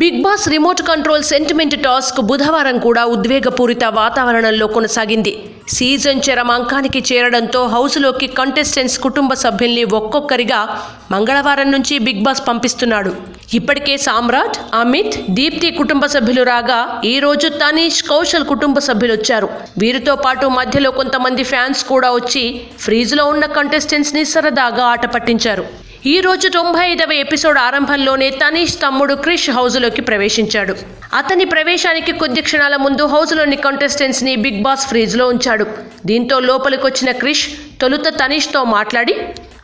Big Boss remote control sentiment task బుధవారం కూడా ఉద్వేగపూరిత వాతావరణంలో కొనసాగింది. సీజన్ చరమాంకానికి చేరడంతో హౌస్లోకి కంటెస్టెంట్స్ కుటుంబ సభ్యుల్ని ఒక్కొక్కరిగా మంగళవారం నుంచి బిగ్ బాస్ పంపిస్తున్నాడు. ఇప్పటికే సామ్రాట్, అమిత్, దీప్తి కుటుంబ సభ్యులు రాగా ఈ రోజు తనీష్, కౌశల్ కుటుంబ సభ్యులు వచ్చారు. వీరితో పాటు మధ్యలో కొంతమంది ఫ్యాన్స్ కూడా వచ్చి ఫ్రీజ్లో ఉన్న కంటెస్టెంట్స్ ని సరదాగా ఆట పట్టించారు. ఈ రోజు 95వ ఎపిసోడ్ ఆరంభంలోనే తనీష్ తమ్ముడు క్రిష్ హౌస్లోకి ప్రవేశించాడు. అతని ప్రవేశానికి కొద్ది క్షణాల ముందు హౌస్లోని కంటెస్టెంట్స్ ని బిగ్ బాస్ ఫ్రీజ్లో ఉంచాడు. దీంతో లోపలికొచ్చిన క్రిష్ తొలుత తనీష్తో మాట్లాడి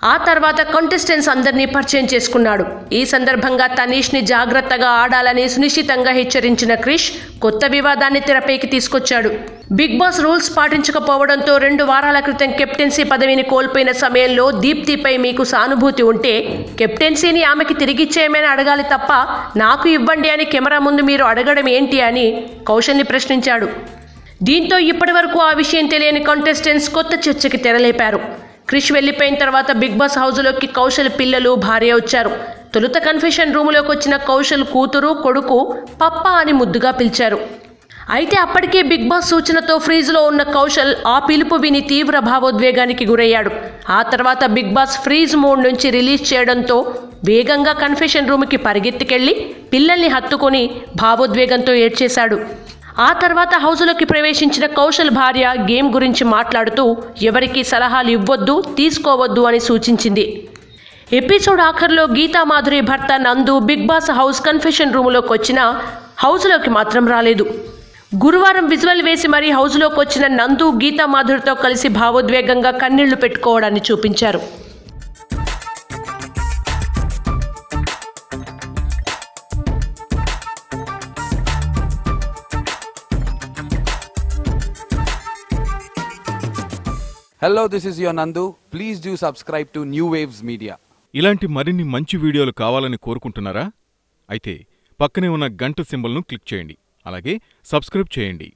ఆ తర్వాత కంటెస్టెంట్స్ అందరినీ పరిచయం చేసుకున్నాడు. ఈ సందర్భంగా తనీష్ని జాగ్రత్తగా ఆడాలని సునిశ్చితంగా హెచ్చరించిన క్రిష్ కొత్త వివాదాన్ని తెరపైకి తీసుకొచ్చాడు. బిగ్ బాస్ రూల్స్ పాటించకపోవడంతో 2 వారాల క్రితం కెప్టెన్సీ పదవిని కోల్పోయిన సమయంలో దీప్తిపై మీకు సానుభూతి ఉంటే కెప్టెన్సీని ఆమెకి తిరిగిచ్చేయమని అడగాలి తప్ప నాకు ఇవ్వండి అని కెమెరా ముందు మీరు అడగడం ఏంటి అని కౌశల్ని ప్రశ్నించాడు. దీంతో ఇప్పటి వరకు ఆ విషయం తెలియని కంటెస్టెంట్స్ కొత్త చర్చకి తెరలేపారు. క్రిష్ వెళ్లిపోయిన తర్వాత బిగ్ బాస్ హౌస్లోకి కౌశల్ పిల్లలు, భార్య వచ్చారు. తొలుత కన్ఫెషన్ రూములోకి వచ్చిన కౌశల్ కూతురు, కొడుకు పప్పా అని ముద్దుగా పిలిచారు. అయితే అప్పటికే బిగ్ బాస్ సూచనతో ఫ్రీజ్లో ఉన్న కౌశల్ ఆ పిలుపు విని తీవ్ర భావోద్వేగానికి గురయ్యాడు. ఆ తర్వాత బిగ్ బాస్ ఫ్రీజ్ మోడ్ నుంచి రిలీజ్ చేయడంతో వేగంగా కన్ఫెషన్ రూమ్కి పరిగెత్తికెళ్లి పిల్లల్ని హత్తుకొని భావోద్వేగంతో ఏడ్చేశాడు. ఆ తర్వాత హౌస్లోకి ప్రవేశించిన కౌశల్ భార్య గేమ్ గురించి మాట్లాడుతూ ఎవరికి సలహాలు ఇవ్వొద్దు, తీసుకోవద్దు అని సూచించింది. ఎపిసోడ్ ఆఖర్లో గీతామాధురి భర్త నందు బిగ్ బాస్ హౌస్ కన్ఫెషన్ రూములోకి వచ్చినా హౌస్లోకి మాత్రం రాలేదు. గురువారం విజువల్ వేసి మరీ హౌస్లోకి వచ్చిన నందు గీతామాధురితో కలిసి భావోద్వేగంగా కన్నీళ్లు పెట్టుకోవడాన్ని చూపించారు. Hello, this is your Nandu. Please do subscribe to New Waves Media. ఇలాంటి మరిన్ని మంచి వీడియోలు కావాలని కోరుకుంటున్నారా? అయితే పక్కనే ఉన్న గంట సింబల్ను క్లిక్ చేయండి. అలాగే సబ్స్క్రైబ్ చేయండి.